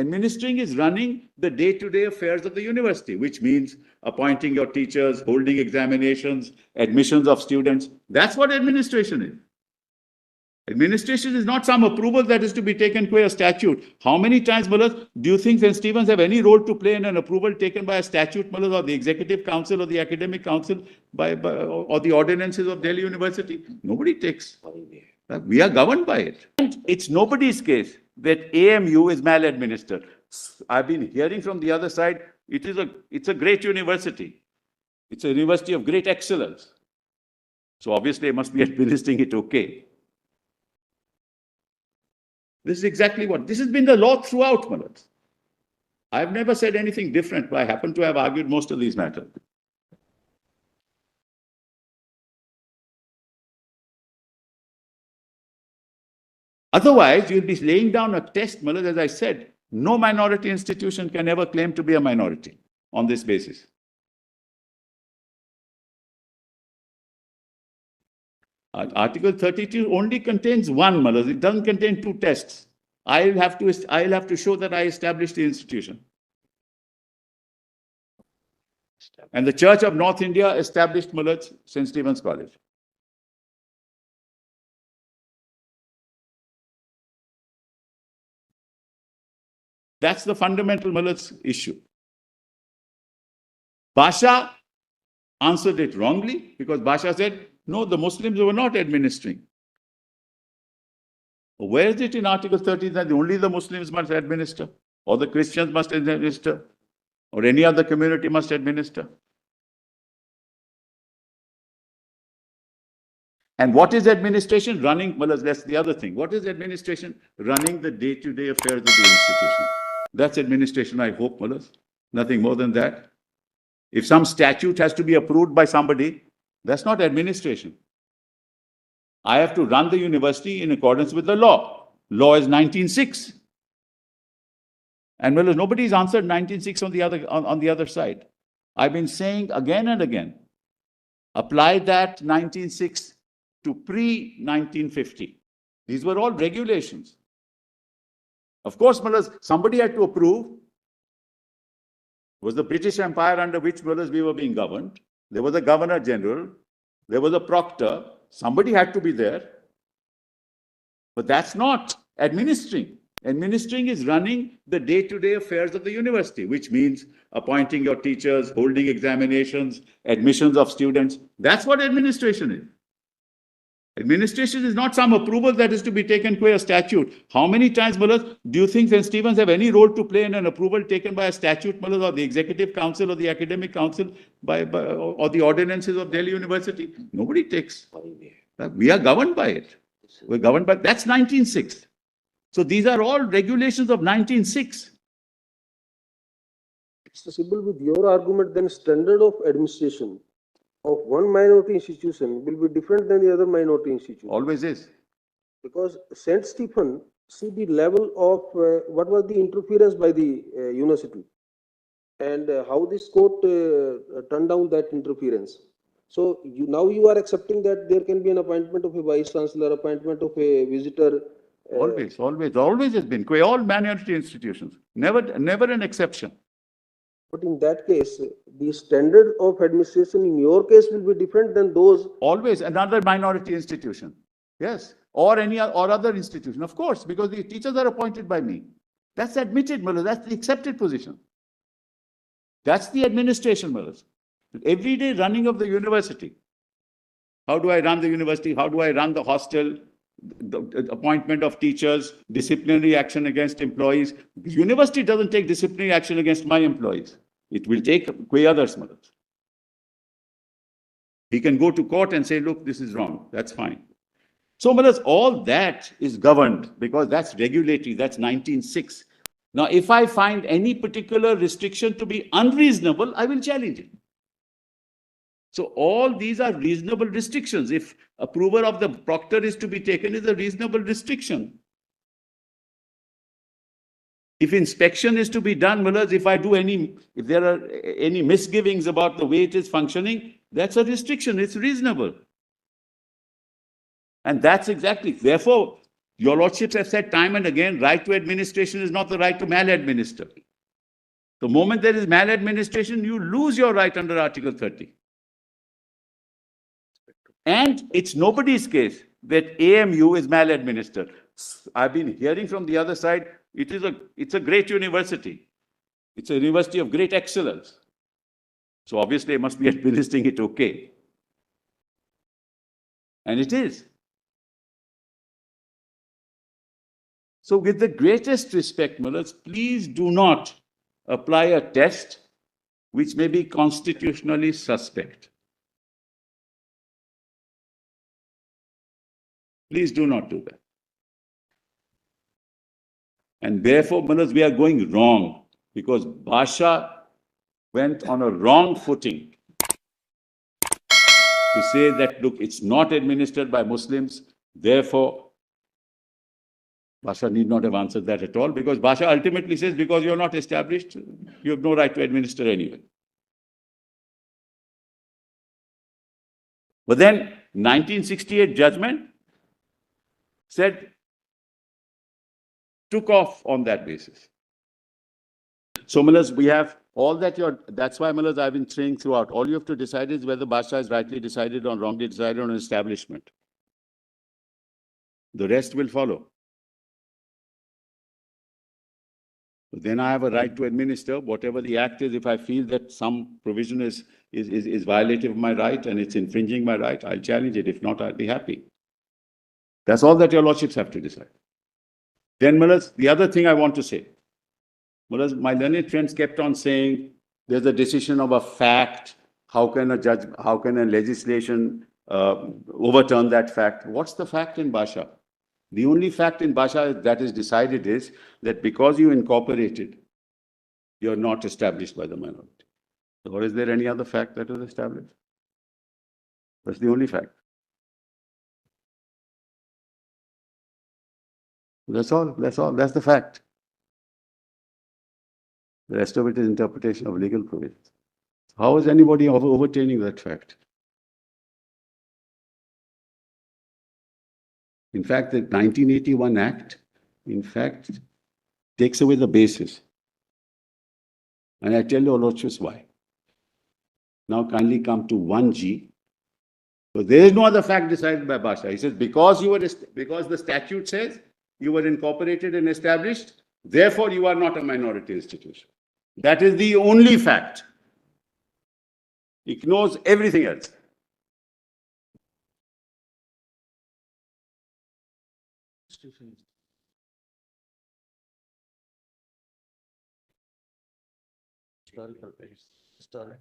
Administering is running the day-to-day affairs of the university, which means appointing your teachers, holding examinations, admissions of students. That's what administration is. Administration is not some approval that is to be taken by a statute. How many times, Mullah, do you think St. Stephen's have any role to play in an approval taken by a statute, Mullah, or the Executive Council or the Academic Council or the ordinances of Delhi University? Nobody takes. We are governed by it. And it's nobody's case that AMU is maladministered. I've been hearing from the other side, it's a great university. It's a university of great excellence. So obviously, I must be administering it okay. This is exactly what, this has been the law throughout, Mullah. I've never said anything different, but I happen to have argued most of these matters. Otherwise, you'll be laying down a test, Mullah, as I said, no minority institution can ever claim to be a minority on this basis. Article 32 only contains one, Mullah. It doesn't contain two tests. I'll have to show that I established the institution. And the Church of North India established, Mullah, St. Stephen's College. That's the fundamental, Mullah, issue. Basha answered it wrongly because Basha said, no, the Muslims were not administering. Where is it in Article 13 that only the Muslims must administer, or the Christians must administer, or any other community must administer? And what is administration? Running, well, that's the other thing. What is administration? Running the day-to-day affairs of the institution. That's administration, I hope, Mullah. Nothing more than that. If some statute has to be approved by somebody, that's not administration. I have to run the university in accordance with the law. Law is 1906. And well, nobody's answered 1906 on the other side. I've been saying again and again, apply that 1906 to pre-1950. These were all regulations. Of course, Mullah, somebody had to approve. It was the British Empire under which, Mullah, we were being governed. There was a Governor General. There was a proctor. Somebody had to be there. But that's not administering. Administering is running the day-to-day affairs of the university, which means appointing your teachers, holding examinations, admissions of students. That's what administration is. Administration is not some approval that is to be taken by a statute. How many times, Mullah, do you think St. Stephen's have any role to play in an approval taken by a statute, Mullah, or the Executive Council or the Academic Council or the ordinances of Delhi University? Nobody takes. We are governed by it. We're governed by, that's 1906. So these are all regulations of 1906. Mr. Sibal, with your argument, then standard of administration of one minority institution will be different than the other minority institution. Always is. Because St. Stephen, see the level of what was the interference by the university and how this court turned down that interference. So now you are accepting that there can be an appointment of a vice chancellor, appointment of a visitor. Always has been. All minority institutions. Never an exception. But in that case, the standard of administration in your case will be different than those. Always another minority institution. Yes. Or any or other institution. Of course, because the teachers are appointed by me. That's admitted, Mullah. That's the accepted position. That's the administration, Mullah. Everyday running of the university. How do I run the university? How do I run the hostel? The appointment of teachers, disciplinary action against employees. The university doesn't take disciplinary action against my employees. It will take others, Mullah. He can go to court and say, look, this is wrong. That's fine. So, Mullah, all that is governed because that's regulatory. That's 1906. Now, if I find any particular restriction to be unreasonable, I will challenge it. So all these are reasonable restrictions. If approval of the proctor is to be taken, is a reasonable restriction. If inspection is to be done, Mullah, if there are any misgivings about the way it is functioning, that's a restriction. It's reasonable. And that's exactly, therefore, Your lordships have said time and again, right to administration is not the right to maladminister. The moment there is maladministration, you lose your right under Article 30. And it's nobody's case that AMU is maladministered. I've been hearing from the other side, it's a great university. It's a university of great excellence. So obviously, I must be administering it okay. And it is. So with the greatest respect, Mullahs, please do not apply a test which may be constitutionally suspect. Please do not do that. And therefore, Mullahs, we are going wrong because Basha went on a wrong footing to say that, look, it's not administered by Muslims, therefore, Basha need not have answered that at all, because Basha ultimately says, because you're not established, you have no right to administer anyway. But then 1968 judgment said, took off on that basis. So, Mullahs, we have all that that's why, Mullahs, I've been saying throughout, all you have to decide is whether Basha is rightly decided or wrongly decided on establishment. The rest will follow. Then I have a right to administer whatever the act is. If I feel that some provision is violative of my right and it's infringing my right, I'll challenge it. If not, I'll be happy. That's all that your lordships have to decide. Then, Mullahs, the other thing I want to say, Mullahs, my learned friends kept on saying there's a decision of a fact. How can a legislation overturn that fact? What's the fact in Basha? The only fact in Basha that is decided is that because you incorporated, you're not established by the minority. Or is there any other fact that was established? That's the only fact. That's all. That's all. That's the fact. The rest of it is interpretation of legal provisions. How is anybody overturning that fact? In fact, the 1981 Act, in fact, takes away the basis. And I tell your lordships why. Now kindly come to 1G. So there is no other fact decided by Basha. He says, because the statute says you were incorporated and established, therefore you are not a minority institution. That is the only fact. Ignores everything else. Historical base. Historical.